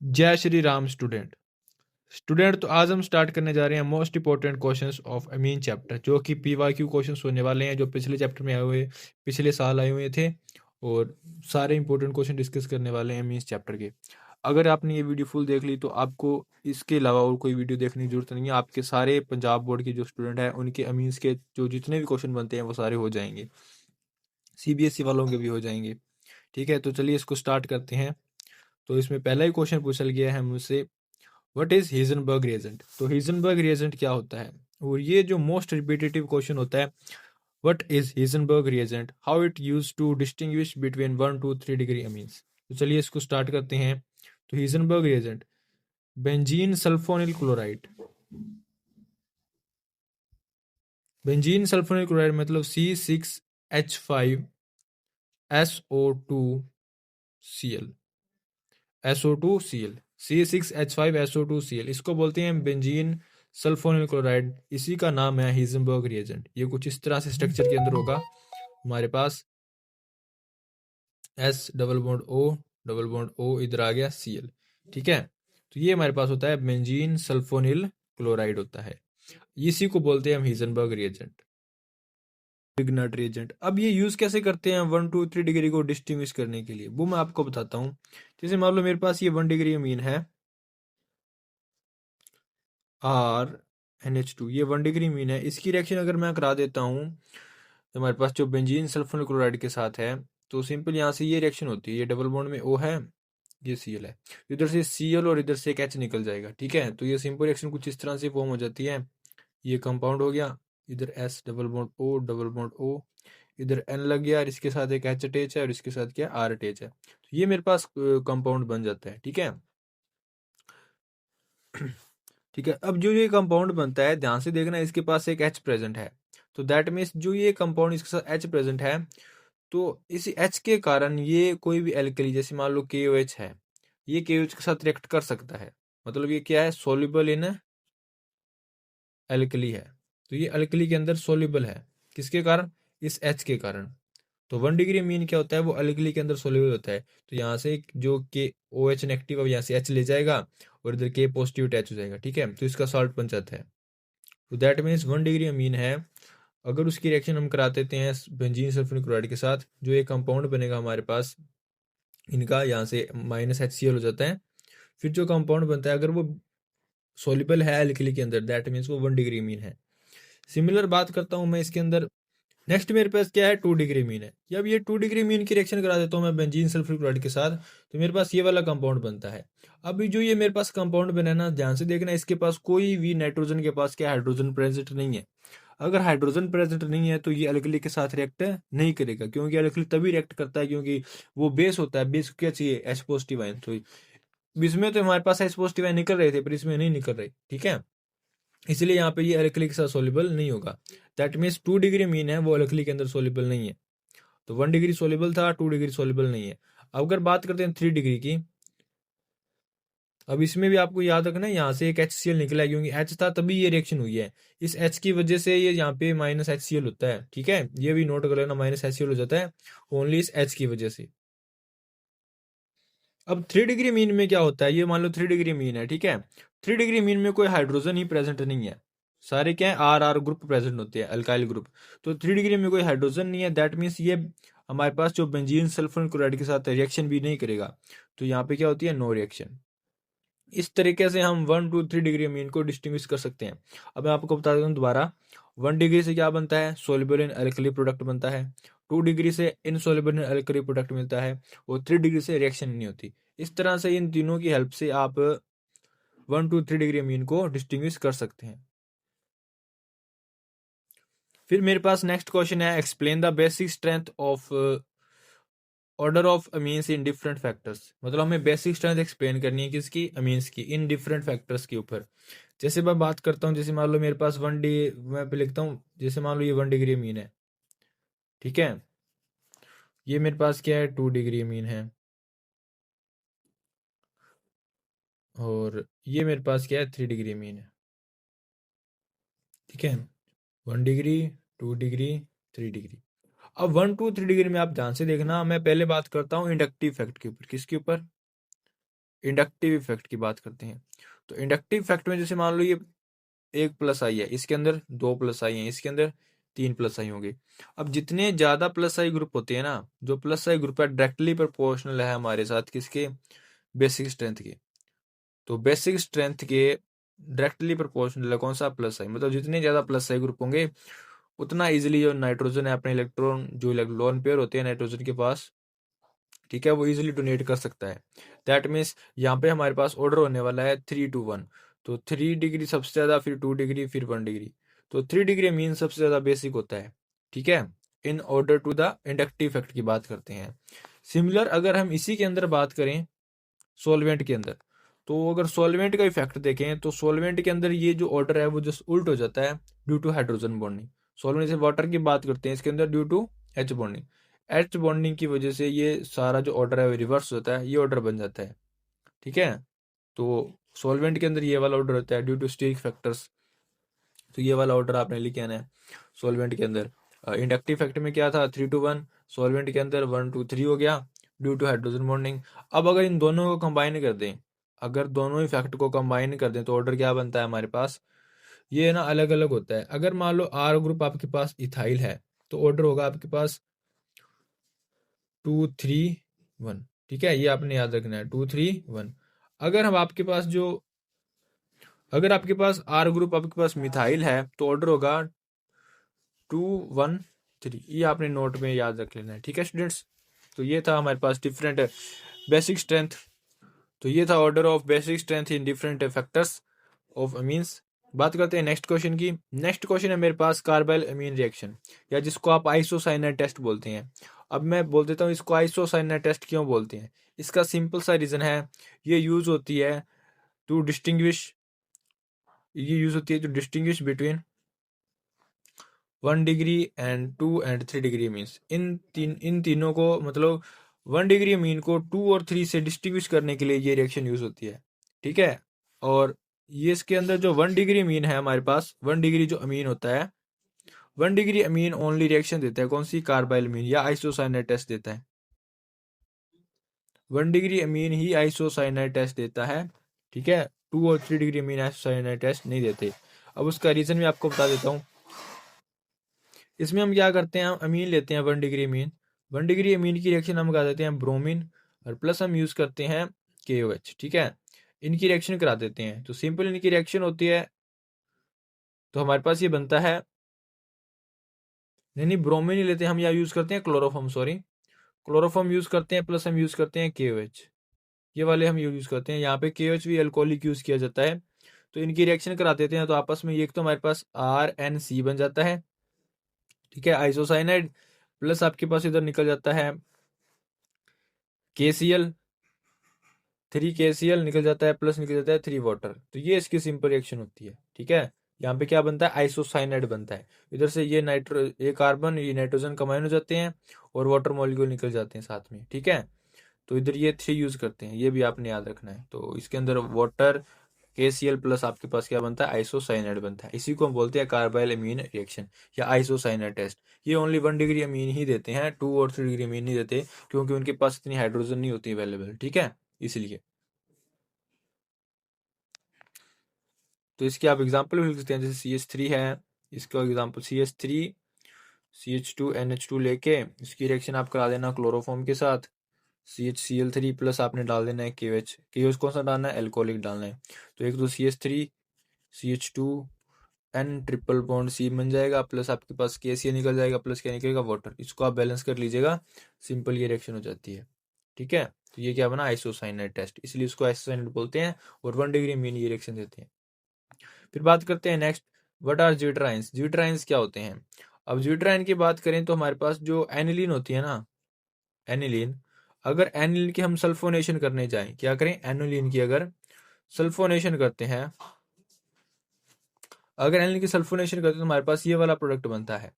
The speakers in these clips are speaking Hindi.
जय श्री राम स्टूडेंट। तो आज हम स्टार्ट करने जा रहे हैं most important questions of amine chapter, जो कि पीवाईक्यू क्वेश्चंस होने वाले हैं, जो पिछले चैप्टर में आए हुए पिछले साल आए हुए थे। और सारे इंपॉर्टेंट क्वेश्चन डिस्कस करने वाले हैं अमीन चैप्टर के। अगर आपने ये वीडियो फुल देख ली तो आपको इसके अलावा और कोई वीडियो देखने की जरूरत नहीं है। आपके सारे पंजाब बोर्ड के जो स्टूडेंट हैं उनके अमीन्स के जो जितने भी क्वेश्चन बनते हैं वो सारे हो जाएंगे, सीबीएसई वालों के भी हो जाएंगे। ठीक है, तो चलिए इसको स्टार्ट करते हैं। तो इसमें पहला ही क्वेश्चन पूछा गया है मुझसे, व्हाट इज हिजनबर्ग रिएजेंट। तो हिजनबर्ग रिएजेंट क्या होता है, और ये जो मोस्ट रिपीटेटिव क्वेश्चन होता है, what is Hinsberg reagent, how it use to distinguish between 1 to 3 degree amines. तो चलिए इसको स्टार्ट करते हैं। तो Hinsberg reagent, benzene sulphonyl chloride. Benzene sulphonyl chloride मतलब C6H5SO2Cl, SO2Cl, C6H5SO2Cl, इसको बोलते हैं बेंजीन सल्फोनिल क्लोराइड। इसी का नाम है हिजनबर्ग रिएजेंट। ये कुछ इस तरह से स्ट्रक्चर के अंदर होगा हमारे पास, S डबल बॉन्ड O इधर आ गया Cl। ठीक है, तो ये हमारे पास होता है बेंजीन सल्फोनिल क्लोराइड होता है। इसी को बोलते हैं हम हिजनबर्ग रिएजेंट, बिगनट रिएजेंट। अब ये यूज कैसे करते हैं 1 to 3 डिग्री को डिस्टिंग्विश करने के लिए, वो मैं आपको बताता हूँ। जैसे मान लो मेरे पास ये 1 डिग्री अमीन है RNH2, ये 1 डिग्री मीन है। इसकी रिएक्शन अगर मैं करा देता हूँ तो हमारे पास जो बेंजीन सल्फोनिल क्लोराइड के साथ है, तो सिंपल यहाँ से ये रिएक्शन होती है। ये डबल बॉन्ड में O है, ये Cl है, इधर से Cl और इधर से एक H निकल जाएगा। ठीक है, तो ये सिंपल रिएक्शन कुछ इस तरह से फॉर्म हो जाती है। ये कंपाउंड हो गया, इधर S double bond O double bond O, इधर N लग गया और इसके साथ एक H अटैच है और इसके साथ क्या R अटैच है। तो ये मेरे पास कंपाउंड बन जाता है। ठीक है, ठीक है। अब जो ये कंपाउंड बनता है, ध्यान से देखना, इसके पास एक H प्रेजेंट है। तो दैट मीन्स जो ये कंपाउंड इसके साथ H प्रेजेंट है, तो इस H के कारण ये कोई भी एल्कली, जैसे मान लो KOH है, ये KOH के साथ रिएक्ट कर सकता है। मतलब ये क्या है, सोल्यूबल इन एल्कली है। तो ये एल्कली के अंदर सोल्यूबल है, किसके कारण, इस H के कारण। तो 1 डिग्री मीन क्या होता है, वो एल्कली के अंदर सोल्यूबल होता है। तो यहाँ से जो के OH नेगेटिव है यहाँ से H ले जाएगा और इधर K पॉजिटिव अटैच हो जाएगा। ठीक है, तो इसका सॉल्ट बन जाता है। तो दैट मीन्स 1 डिग्री अमीन है। अगर उसकी रिएक्शन हम करा देते हैं बेंजीन सल्फोनिक क्लोराइड के साथ, जो एक कंपाउंड बनेगा हमारे पास, इनका यहाँ से -HCl हो जाता है। फिर जो कंपाउंड बनता है, अगर वो सोल्यूबल है एल्कली के अंदर, दैट मीन्स वो 1 डिग्री मीन है। सिमिलर बात करता हूँ मैं इसके अंदर। नेक्स्ट मेरे पास क्या है, 2 डिग्री मीन है। जब ये 2 डिग्री मीन की रिएक्शन करा देता हूँ मैं बेंजीन सल्फर क्लोराइड के साथ, तो मेरे पास ये वाला कंपाउंड बनता है। अभी जो ये मेरे पास कंपाउंड बना है ना, ध्यान से देखना, इसके पास कोई भी नाइट्रोजन के पास क्या हाइड्रोजन प्रेजेंट नहीं है। अगर हाइड्रोजन प्रेजेंट नहीं है तो ये एल्कली के साथ रिएक्ट नहीं करेगा, क्योंकि एल्कली तभी रिएक्ट करता है क्योंकि वो बेस होता है। बेस क्या चाहिए, H पॉजिटिव आयन। तो इसमें तो हमारे पास H पॉजिटिव आयन निकल रहे थे, पर इसमें नहीं निकल रहे। ठीक है, इसलिए यहाँ पे ये एल्कली के साथ सोल्यूबल नहीं होगा। दैट मीन्स 2 डिग्री मीन है, वो एल्कली के अंदर सोल्यूबल नहीं है। तो 1 डिग्री सोल्यूबल था, 2 डिग्री सोल्यूबल नहीं है। अब अगर बात करते हैं 3 डिग्री की, अब इसमें भी आपको याद रखना है, यहाँ से एक HCl निकला है, क्योंकि H था तभी ये रिएक्शन हुई है। इस H की वजह से ये यहाँ पे -HCl होता है। ठीक है, ये भी नोट कर लेना, -HCl हो जाता है ओनली इस H की वजह से। अब 3 डिग्री मीन में क्या होता है, ये मान लो 3 डिग्री मीन है। ठीक है, 3 डिग्री मीन में कोई हाइड्रोजन ही प्रेजेंट नहीं है, सारे क्या है RR ग्रुप प्रेजेंट होते हैं, अल्काइल ग्रुप। तो 3 डिग्री में कोई हाइड्रोजन नहीं है, दैट मीन्स ये हमारे पास जो बेंजीन सल्फर क्लोराइड के साथ रिएक्शन भी नहीं करेगा। तो यहाँ पे क्या होती है, नो रिएक्शन। इस तरीके से हम 1 to 3 डिग्री मीन को डिस्टिंग्विश कर सकते हैं। अब मैं आपको बता देता हूँ दोबारा, 1 डिग्री से क्या बनता है, सोल्यूबल इन अल्कली प्रोडक्ट बनता है। 2 डिग्री से इनसोल्यूबल इन अल्कली प्रोडक्ट मिलता है, और 3 डिग्री से रिएक्शन नहीं होती। इस तरह से इन तीनों की हेल्प से आप 1 to 3 डिग्री मीन को डिस्टिंग्विश कर सकते हैं। फिर मेरे पास नेक्स्ट क्वेश्चन है, explain the basic strength of order of amines in different factors. मतलब हमें बेसिक स्ट्रेंथ एक्सप्लेन करनी है किसकी, अमीन्स की, इन डिफरेंट फैक्टर्स के ऊपर। जैसे मैं बात करता हूँ, जैसे मान लो मेरे पास मैं पे लिखता हूँ, जैसे मान लो ये 1 डिग्री मीन है। ठीक है, ये मेरे पास क्या है, 2 डिग्री मीन है, और ये मेरे पास क्या है, 3 डिग्री मीन है। ठीक है, 1 डिग्री, 2 डिग्री, 3 डिग्री। अब 1 to 3 डिग्री में आप ध्यान से देखना, मैं पहले बात करता हूँ इंडक्टिव फैक्ट के ऊपर। किसके ऊपर, इंडक्टिव इफेक्ट की बात करते हैं। तो इंडक्टिव इफेक्ट में जैसे मान लो ये एक प्लस आई है, इसके अंदर दो प्लस आई है, इसके अंदर तीन प्लस आई होंगे। अब जितने ज्यादा प्लस आई ग्रुप होते हैं ना, जो प्लस आई ग्रुप है डायरेक्टली प्रोपोर्शनल है हमारे साथ किसके, बेसिक स्ट्रेंथ के। तो बेसिक स्ट्रेंथ के डायरेक्टली प्रोपोर्शनल है कौन सा, प्लस आई। मतलब जितने ज्यादा प्लस आई ग्रुप होंगे उतना इजीली जो नाइट्रोजन है अपने इलेक्ट्रॉन, जो लोन पेयर होते हैं नाइट्रोजन के पास, ठीक है, वो इजीली डोनेट कर सकता है। दैट मीन्स यहाँ पे हमारे पास ऑर्डर होने वाला है 3 to 1। तो 3 डिग्री सबसे ज्यादा, फिर 2 डिग्री, फिर 1 डिग्री। तो 3 डिग्री मीन सबसे ज्यादा बेसिक होता है, ठीक है। In order to the inductive effect की बात करते हैं। सिमिलर अगर हम इसी के अंदर बात करें सॉल्वेंट के अंदर, तो अगर सॉल्वेंट का इफेक्ट देखें तो सॉल्वेंट के अंदर ये जो ऑर्डर है वो जस्ट उल्ट हो जाता है due to hydrogen bonding. Solvent से वाटर की बात करते हैं, इसके अंदर due to H bonding. H bonding की वजह से ये सारा जो ऑर्डर है वो रिवर्स होता है, ये ऑर्डर बन जाता है, ठीक है। तो सॉल्वेंट के अंदर ये वाला ऑर्डर होता है ड्यू टू स्टीरिक फैक्टर्स। तो ये वाला ऑर्डर आपने लिख के आना है सॉल्वेंट के अंदर। इंडक्टिव फैक्टर में क्या था, 3 to 1। सॉल्वेंट के अंदर 1 to 3 हो गया ड्यू टू हाइड्रोजन बॉन्डिंग। अब अगर इन दोनों को कंबाइन कर दें, अगर दोनों इफेक्ट को कंबाइन कर दें तो ऑर्डर क्या बनता है हमारे पास, ये ना अलग अलग होता है। अगर मान लो आर ग्रुप आपके पास इथाइल है तो ऑर्डर होगा आपके पास 2 3 1, ठीक है, ये आपने याद रखना है 2 3 1। अगर हम आपके पास जो, अगर आपके पास आर ग्रुप आपके पास मिथाइल है तो ऑर्डर होगा 2 1 3। ये आपने नोट में याद रख लेना है, ठीक है स्टूडेंट्स। तो ये था हमारे पास डिफरेंट बेसिक स्ट्रेंथ। तो ये था order of basic strength in different factors of amines. बात करते हैं नेक्स्ट क्वेश्चन की। नेक्स्ट क्वेश्चन है मेरे पास कार्बाइल अमीन रिएक्शन, या जिसको आप आइसोसाइनाइड टेस्ट बोलते हैं। अब मैं बोल देता हूँ इसको आइसोसाइनाइड टेस्ट क्यों बोलते हैं। इसका सिंपल सा रीजन है, ये यूज होती है टू डिस्टिंग्विश, ये यूज होती है to distinguish between 1 degree and 2 and 3 degree means इन तीनों को, मतलब 1 डिग्री मीन को 2 और 3 से डिस्टिंग्विश करने के लिए ये रिएक्शन यूज होती है, ठीक है। और ये इसके अंदर जो 1 डिग्री मीन है हमारे पास, 1 डिग्री जो अमीन होता है, 1 डिग्री अमीन ओनली रिएक्शन देता है कौन सी, कार्बाइल अमीन या आइसोसाइनाइड टेस्ट देता है। 1 डिग्री अमीन ही आइसोसाइनाइड टेस्ट देता है, ठीक है। 2 और 3 डिग्री अमीन आइसोसाइनाइड टेस्ट नहीं देते। अब उसका रीजन भी आपको बता देता हूँ। इसमें हम क्या करते हैं, हम अमीन लेते हैं 1 डिग्री अमीन, 1 डिग्री अमीन की रिएक्शन हम करा देते हैं ब्रोमीन, और प्लस हम यूज करते हैं KOH, ठीक है। इनकी रिएक्शन करा देते हैं तो सिंपल इनकी रिएक्शन होती है। तो हमारे पास ये बनता है, नहीं ब्रोमीन ही लेते हैं हम, या यूज करते हैं क्लोरोफॉर्म, सॉरी क्लोरोफॉर्म यूज करते हैं, प्लस हम यूज करते हैं KOH। ये वाले हम यूज करते हैं। यहाँ पे KOH भी अल्कोहलिक यूज किया जाता है। तो इनकी रिएक्शन करा देते हैं तो आपस में एक तो हमारे पास RNC बन जाता है, ठीक है, आइसोसाइनाइड। प्लस आपके पास इधर निकल जाता है KCl, 3 KCl निकल जाता है, प्लस निकल जाता है 3 वाटर। तो ये इसकी सिंपल रिएक्शन होती है, ठीक है। यहाँ पे क्या बनता है, आइसोसाइनाइड बनता है। इधर से ये ये कार्बन, ये नाइट्रोजन कंबाइन हो जाते हैं और वाटर मॉलिक्यूल निकल जाते हैं साथ में, ठीक है। तो इधर ये 3 यूज करते हैं, ये भी आपने याद रखना है। तो इसके अंदर वाटर KCl प्लस आपके पास क्या बनता है, आइसोसाइनाइड बनता है। इसी को हम बोलते हैं कार्बाइल अमीन रिएक्शन या आइसोसाइनाइड टेस्ट। ये ओनली 1 डिग्री अमीन ही देते हैं, 2 और 3 डिग्री अमीन नहीं देते, क्योंकि उनके पास इतनी हाइड्रोजन नहीं होती अवेलेबल, ठीक है, इसलिए। तो इसके आप एग्जाम्पल भी लिख सकते हैं, जैसे CH3 है, इसका एग्जाम्पल CH3 CH2NH2 लेके इसकी रिएक्शन आप करा देना क्लोरोफॉर्म के साथ, CHCl3 प्लस आपने डाल देना है KOH। KOH कौन सा डालना है, एल्कोहलिक डालना है। तो एक तो CH3 CH2 N triple bond C बन जाएगा, प्लस आपके पास KCl निकल जाएगा, प्लस क्या निकलेगा, वाटर। इसको आप बैलेंस कर लीजिएगा, सिंपल ये रिएक्शन हो जाती है, ठीक है। तो ये क्या बना, आइसोसाइनाइड टेस्ट, इसलिए इसको आइसोसाइनाइड बोलते हैं। और 1 डिग्री मीन ये रिएक्शन देते हैं। फिर बात करते हैं नेक्स्ट, व्हाट आर ज्यूट्राइंस। ज्यूट्राइंस क्या होते हैं। अब ज्यूट्राइन की बात करें तो हमारे पास जो एनिलीन होती है ना, एनिलीन, अगर एनिलीन की हम सल्फोनेशन करने जाएं, क्या करें, एनिलीन की अगर सल्फोनेशन करते हैं, अगर एनिलीन की सल्फोनेशन करते हैं तो हमारे पास ये वाला प्रोडक्ट बनता है।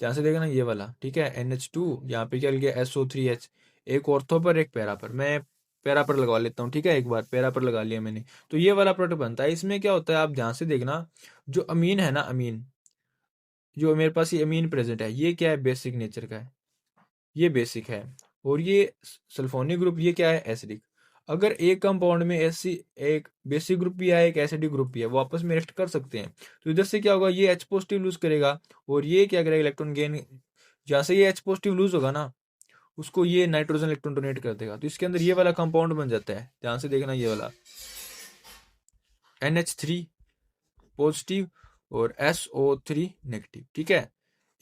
ध्यान से देखना ना, ये वाला, ठीक है, NH2, यहाँ पे क्या लिखा SO3H, एक ऑर्थो पर एक पैरा पर। मैं पैरा पर लगवा लेता हूँ, ठीक है, एक बार पैरा पर लगा लिया मैंने। तो ये वाला प्रोडक्ट बनता है। इसमें क्या होता है, आप ध्यान से देखना, जो अमीन है ना, अमीन, जो मेरे पास ये अमीन प्रेजेंट है, ये क्या है, बेसिक नेचर का है, ये बेसिक है। और ये सल्फोनिक ग्रुप, ये क्या है, एसिडिक। अगर एक कंपाउंड में ऐसी एक बेसिक ग्रुप भी है, एक एसिडिक ग्रुप भी है, वो आपस में रिएक्ट कर सकते हैं। तो इधर से क्या होगा, ये H पॉजिटिव लूज करेगा और ये क्या करेगा, इलेक्ट्रॉन गेन। जहाँ से ये H पॉजिटिव लूज होगा ना, उसको ये नाइट्रोजन इलेक्ट्रॉन डोनेट कर देगा। तो इसके अंदर ये वाला कंपाउंड बन जाता है, ध्यान से देखना, ये वाला NH3 पॉजिटिव और SO3 नेगेटिव। ठीक है,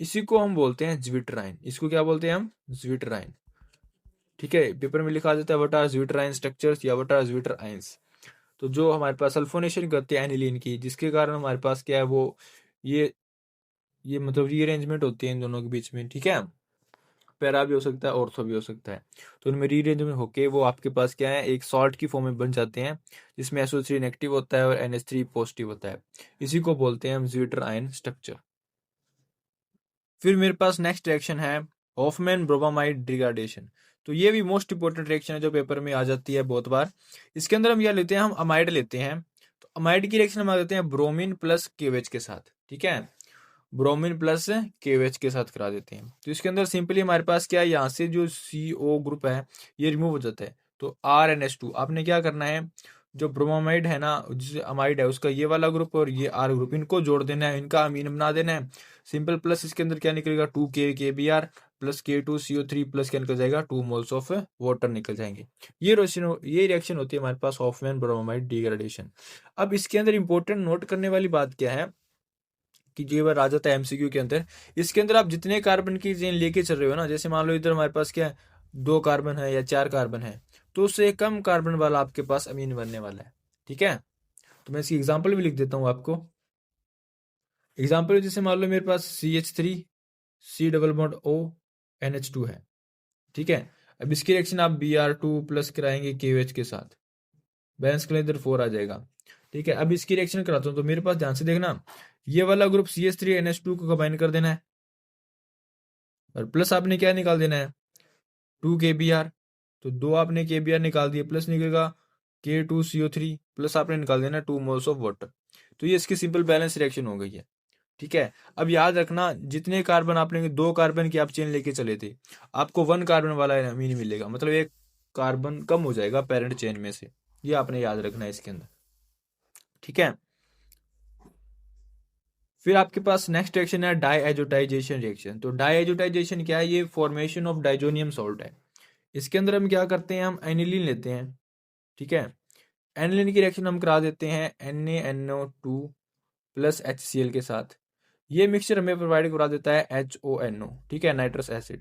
इसी को हम बोलते हैं ज्विटराइन। इसको क्या बोलते हैं हम, ज्विटराइन। ठीक है, पेपर में लिखा जाता है व्हाट आर ज्विटराइन स्ट्रक्चर्स या व्हाट आर ज्विटर आयंस। तो जो हमारे पास सल्फोनेशन करते हैं एनिलीन की, जिसके कारण हमारे पास क्या है, वो ये मतलब रीअरेंजमेंट होती है इन दोनों के बीच में। ठीक है, पैरा भी हो सकता है, ऑर्थो भी हो सकता है। तो उनमें रीअरेंजमेंट होके वो आपके पास क्या है, एक सॉल्ट की फॉर्म में बन जाते हैं, जिसमें SO3 नेगेटिव होता है और NH3 पॉजिटिव होता है। इसी को बोलते हैं हम ज्विटर आयन स्ट्रक्चर। फिर मेरे पास नेक्स्ट रिएक्शन है हॉफमैन ब्रोमामाइड डिग्रेडेशन। तो ये भी मोस्ट इंपोर्टेंट रिएक्शन है जो पेपर में आ जाती है बहुत बार। इसके अंदर हम यह लेते हैं, हम अमाइड लेते हैं। तो अमाइड की रिएक्शन हम आ जाते हैं ब्रोमीन प्लस केवेच के साथ। ठीक है, ब्रोमीन प्लस केवेच के साथ करा देते हैं। तो इसके अंदर सिंपली हमारे पास क्या है, यहाँ से जो CO ग्रुप है ये रिमूव हो जाता है। तो RNH2 आपने क्या करना है, जो ब्रोमामाइड है ना, जिसे अमाइड है, उसका ये वाला ग्रुप और ये R ग्रुप, इनको जोड़ देना है, इनका अमीन बना देना है सिंपल। प्लस इसके अंदर क्या निकलेगा, 2KBr प्लस K2CO3 प्लस क्या निकल जाएगा, 2 मोल्स ऑफ वाटर निकल जाएंगे। ये रिएक्शन होती है हमारे पास हॉफमैन ब्रोमामाइड डिग्रेडेशन। अब इसके अंदर इंपॉर्टेंट नोट करने वाली बात क्या है कि ये बार आ जाता है MCQ के अंदर। इसके अंदर आप जितने कार्बन की चेन लेके चल रहे हो ना, जैसे मान लो इधर हमारे पास क्या है, 2 कार्बन है या 4 कार्बन है, तो उससे कम कार्बन वाला आपके पास अमीन बनने वाला है। ठीक है, तो मैं इसकी एग्जांपल भी लिख देता हूँ आपको। एग्जांपल जैसे मान लो मेरे पास CH3 C double bond O NH2 है। ठीक है, अब इसकी रिएक्शन आप Br2 प्लस कराएंगे KOH के साथ, बैलेंस के लिए इधर 4 आ जाएगा। ठीक है, अब इसकी रिएक्शन कराता हूँ, तो मेरे पास ध्यान से देखना, ये वाला ग्रुप CH3 NH2 को कंबाइन कर देना है और प्लस आपने क्या निकाल देना है, 2 KBr। तो 2 आपने KBr निकाल दिए, प्लस निकलेगा K2CO3 प्लस आपने निकाल देना 2 मोल्स ऑफ वाटर। तो ये इसकी सिंपल बैलेंस रिएक्शन हो गई है। ठीक है, अब याद रखना, जितने कार्बन आपने 2 कार्बन की आप चेन लेके चले थे, आपको 1 कार्बन वाला अमीन मिलेगा, मतलब एक कार्बन कम हो जाएगा पेरेंट चेन में से। ये आपने याद रखना है इसके अंदर। ठीक है, फिर आपके पास नेक्स्ट रिएक्शन है डाईएजोटाइजेशन रिएक्शन। तो डाईएजोटाइजेशन क्या है, ये फॉर्मेशन ऑफ डाइजोनियम सॉल्ट है। इसके अंदर हम क्या करते हैं, हम एनिलीन लेते हैं। ठीक है, एनिलीन की रिएक्शन हम करा देते हैं NaNO2 प्लस HCl के साथ। ये मिक्सचर हमें प्रोवाइड करा देता है HONO। ठीक है, नाइट्रस एसिड।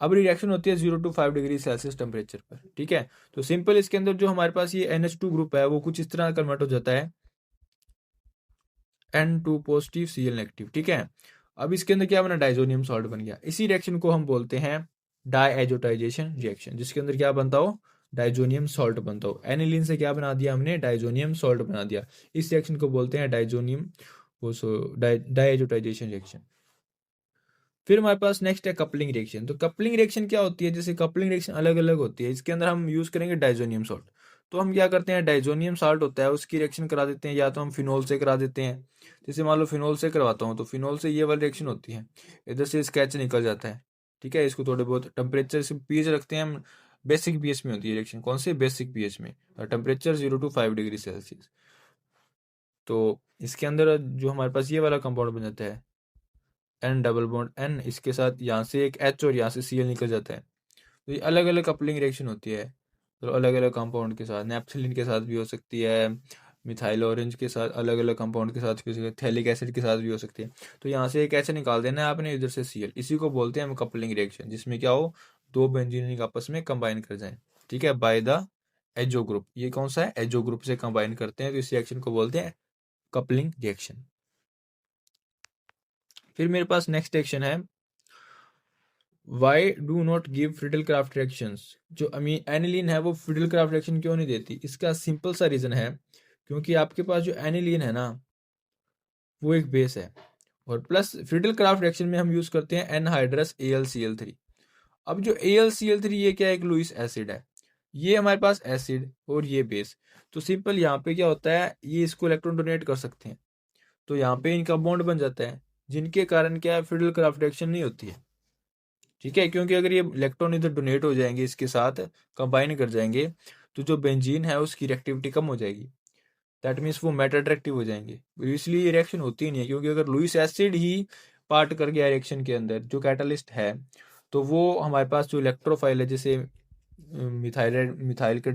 अब रिएक्शन होती है 0 to 5 डिग्री सेल्सियस टेम्परेचर पर। ठीक है, तो सिंपल इसके अंदर जो हमारे पास ये NH2 ग्रुप है वो कुछ इस तरह कन्वर्ट हो जाता है N2 पॉजिटिव Cl नेगेटिव। ठीक है, अब इसके अंदर क्या बना, डाइजोनियम सॉल्ट बन गया। इसी रिएक्शन को हम बोलते हैं डाईएजोटाइजेशन रिएक्शन, जिसके अंदर क्या बनता हो, डाइजोनियम सॉल्ट बनता हो। एनिलीन से क्या बना दिया हमने, डाइजोनियम सॉल्ट बना दिया। इस रिएक्शन को बोलते हैं डाइजोनियम वो डाईएजोटाइजेशन रिएक्शन। फिर हमारे पास नेक्स्ट है कपलिंग रिएक्शन। तो कपलिंग रिएक्शन क्या होती है, जैसे कपलिंग रिएक्शन अलग अलग होती है, इसके अंदर हम यूज करेंगे डाइजोनियम सॉल्ट। तो हम क्या करते हैं, डाइजोनियम सॉल्ट होता है उसकी रिएक्शन करा देते हैं, या तो हम फिनोल से करा देते हैं। जैसे मान लो फिनोल से करवाता हूँ, तो फिनोल से ये वाली रिएक्शन होती है, इधर से स्केच निकल जाता है। ठीक है, इसको थोड़े बहुत टेम्परेचर से पीएच रखते हैं हम, बेसिक पीएच में होती है रिएक्शन, कौन से, बेसिक पीएच में, टेम्परेचर 0 to 5 डिग्री सेल्सियस। तो इसके अंदर जो हमारे पास ये वाला कंपाउंड बन जाता है N डबल बॉन्ड N, इसके साथ यहाँ से एक H और यहाँ से Cl निकल जाता है। तो ये अलग अलग कपलिंग रिएक्शन होती है, तो अलग अलग कंपाउंड के साथ, नेप्थलीन के साथ भी हो सकती है, मिथाइल ऑरेंज के साथ, अलग अलग कंपाउंड के साथ भी हो सकती है, थैलिक एसिड के साथ भी हो सकती है। तो यहाँ से एक H निकाल देना है आपने, इधर से Cl, इसी को बोलते हैं हम कपलिंग रिएक्शन, जिसमें क्या हो, 2 बेंजीन आपस में कंबाइन कर जाए। ठीक है, बाय द एजो ग्रुप। ये कौन सा है, एजो ग्रुप से कंबाइन करते हैं, तो इस रिएक्शन को बोलते हैं कपलिंग रिएक्शन। फिर मेरे पास नेक्स्ट रिएक्शन है why do not give Friedel Crafts reactions. जो एनिलीन है वो फ्रिडल क्राफ्ट रिएक्शन क्यों नहीं देती, इसका सिंपल सा रीजन है, क्योंकि आपके पास जो एनिलीन है ना, वो एक बेस है, और प्लस फ्रिडल क्राफ्ट रिएक्शन में हम यूज करते हैं एनहाइड्रस AlCl3। अब जो AlCl3 ये क्या है, एक लुईस एसिड है, ये हमारे पास एसिड और ये बेस। तो सिंपल यहाँ पे क्या होता है, ये इसको इलेक्ट्रॉन डोनेट कर सकते हैं, तो यहाँ पे इनका बॉन्ड बन जाता है, जिनके कारण क्या है, फ्रिडल क्राफ्ट रिएक्शन नहीं होती है। ठीक है, क्योंकि अगर ये इलेक्ट्रॉन इधर डोनेट हो जाएंगे, इसके साथ कंबाइन कर जाएंगे, तो जो बेंजीन है उसकी रिएक्टिविटी कम हो जाएगी, दैट मीन्स वो मेटल अट्रैक्टिव हो जाएंगे। इसलिए ये रिएक्शन होती ही नहीं है, क्योंकि अगर लुईस एसिड ही पार्ट कर गया रिएक्शन के अंदर जो कैटालिस्ट है, तो वो हमारे पास जो इलेक्ट्रोफाइल है, जैसे मिथाइल के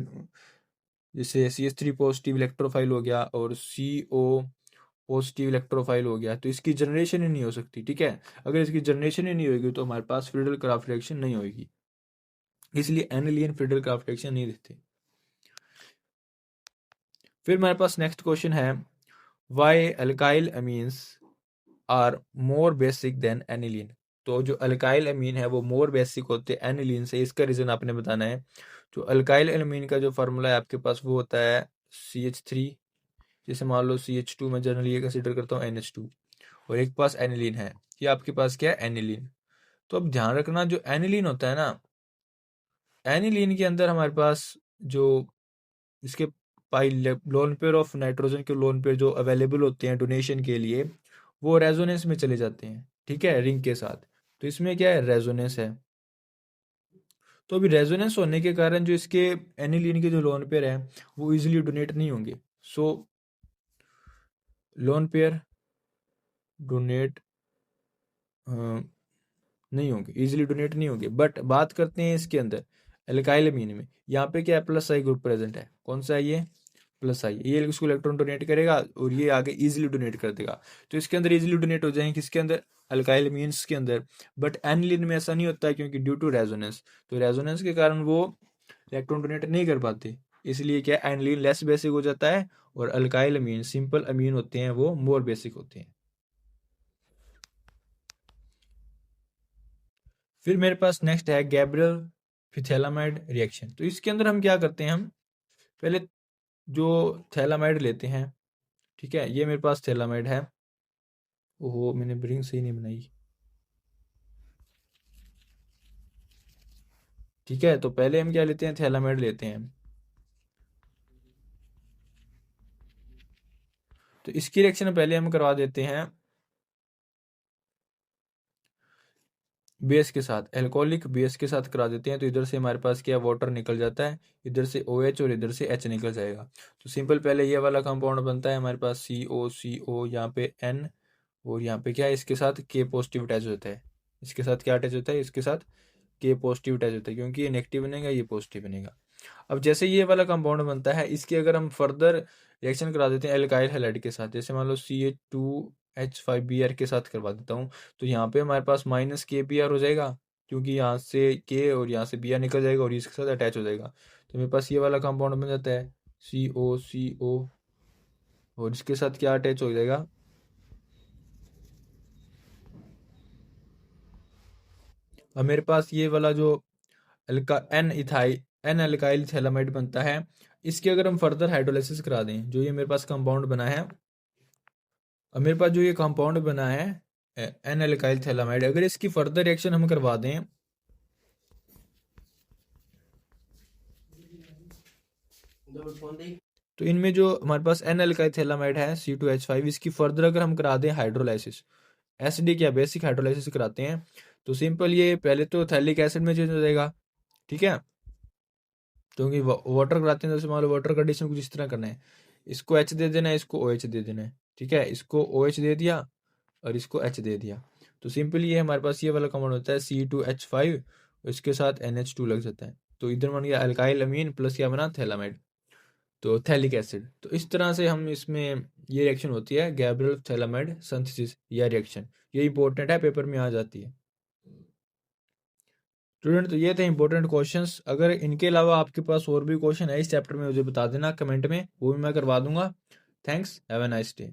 जैसे CH3 पॉजिटिव इलेक्ट्रोफाइल हो गया और CO पॉजिटिव इलेक्ट्रोफाइल हो गया, तो इसकी जनरेशन ही नहीं हो सकती। ठीक है, अगर इसकी जनरेशन ही नहीं होगी तो हमारे पास फ्रीडल क्राफ्ट रिएक्शन नहीं होगी, इसलिए एनिलीन फ्रीडल क्राफ्ट रिएक्शन नहीं देते। फिर हमारे पास नेक्स्ट क्वेश्चन है, why alkyl amines are more basic than aniline. तो जो अल्काइल अमीन है वो मोर बेसिक होते हैं एनिलीन से, इसका रीजन आपने बताना है। जो अल्काइल अमीन का जो फार्मूला है आपके पास वो होता है CH3, जैसे मान लो CH2 मैं जनरली ये कंसिडर करता हूँ NH2, और एक पास एनिलीन है, ये आपके पास क्या है एनिलीन। तो अब ध्यान रखना जो एनिलीन होता है ना, एनिलीन के अंदर हमारे पास जो इसके पाई लोन पेयर ऑफ नाइट्रोजन के लोन पेयर जो अवेलेबल होते हैं डोनेशन के लिए, वो रेजोनेंस में चले जाते हैं, ठीक है, रिंग के साथ। तो इसमें क्या है, रेजोनेंस है। तो अभी रेजोनेंस होने के कारण जो इसके एनिलीन के जो लोन पेयर है वो इजीली डोनेट नहीं होंगे। सो लोन पेयर डोनेट नहीं होंगे, इजीली डोनेट नहीं होंगे। बट बात करते हैं इसके अंदर एल्काइल अमीन में, यहाँ पे क्या है, प्लस आई ग्रुप प्रेजेंट है। कौन सा है ये, प्लस आई। ये इसको इलेक्ट्रॉन डोनेट करेगा और ये आगे इजीली डोनेट कर देगा, तो इसके अंदर इजीली डोनेट हो जाएंगे किसके अंदर, अल्काइल अमीन्स के अंदर। बट एनिलीन में ऐसा नहीं होता है, क्योंकि ड्यू टू रेजोनेंस, तो रेजोनेंस के कारण वो इलेक्ट्रॉन डोनेट नहीं कर पाते, इसलिए क्या एनिलीन लेस बेसिक हो जाता है और अल्काइल अमीन सिंपल अमीन होते हैं वो मोर बेसिक होते हैं। फिर मेरे पास नेक्स्ट है गैब्रियल फिथैलामाइड रिएक्शन। तो इसके अंदर हम क्या करते हैं, हम पहले जो थैलामाइड लेते हैं, ठीक है, ये मेरे पास थैलामाइड है। ओहो मैंने ब्रिंग सही नहीं बनाई। ठीक है, तो पहले हम क्या लेते हैं, थैलामाइड लेते हैं। तो इसकी रिएक्शन पहले हम करवा देते हैं बेस के साथ, एल्कोहलिक बेस के साथ करा देते हैं। तो इधर से हमारे पास क्या वाटर निकल जाता है, इधर से OH और इधर से H निकल जाएगा। तो सिंपल पहले ये वाला कंपाउंड बनता है हमारे पास CO यहाँ पे N, और यहाँ पे क्या है, इसके साथ K पॉजिटिव अटैच होता है। इसके साथ क्या अटैच होता है, इसके साथ K पॉजिटिव अटैच होता है, क्योंकि ये नेगेटिव बनेगा ये पॉजिटिव बनेगा। अब जैसे ये वाला कंपाउंड बनता है, इसकी अगर हम फर्दर रिएक्शन करा देते हैं एल्काइल हैलाइड के साथ, जैसे मान लो CH2H5Br के साथ करवा देता हूँ, तो यहाँ पे हमारे पास -KBr हो जाएगा, क्योंकि यहाँ से K और यहाँ से Br निकल जाएगा और इसके साथ अटैच हो जाएगा। तो मेरे पास ये वाला कंपाउंड बन जाता है CO और इसके साथ क्या अटैच हो जाएगा, अब मेरे पास ये वाला जो एन एल्काइल थैलामाइड बनता है, इसकी अगर हम फर्दर हाइड्रोलाइसिस करा दें, जो ये मेरे पास कंपाउंड बना है, अब मेरे पास जो ये कंपाउंड बना है एन एल्काइल थैलामाइड, अगर इसकी फर्दर रिएक्शन हम करवा दें, तो इनमें जो हमारे पास एन एल्काइल थैलामाइड है C2H5, इसकी फर्दर अगर हम करा दें हाइड्रोलाइसिस, एसिडिक या बेसिक हाइड्रोलाइसिस कराते हैं, तो सिंपल ये पहले तो थैलिक एसिड में चेंज हो जाएगा। ठीक है, क्योंकि वाटर कराते हैं, जैसे मान लो वाटर कंडीशन कुछ इस तरह करना है, इसको H दे देना है, इसको OH दे देना है। ठीक है, इसको OH दे दिया और इसको H दे दिया, तो सिंपल ये हमारे पास ये वाला कंपाउंड होता है C2H5, और इसके साथ NH2 लग जाता है, तो इधर बन गया अल्काइल अमीन प्लस क्या बना, थैलामाइड, तो थैलिक एसिड। तो इस तरह से हम इसमें ये रिएक्शन होती है गैब्रियल थैलामाइड सिंथेसिस, या रिएक्शन, ये इंपॉर्टेंट है, पेपर में आ जाती है। स्टूडेंट, तो ये थे इंपॉर्टेंट क्वेश्चंस। अगर इनके अलावा आपके पास और भी क्वेश्चन है इस चैप्टर में, मुझे बता देना कमेंट में, वो भी मैं करवा दूंगा। Thanks, have a nice day.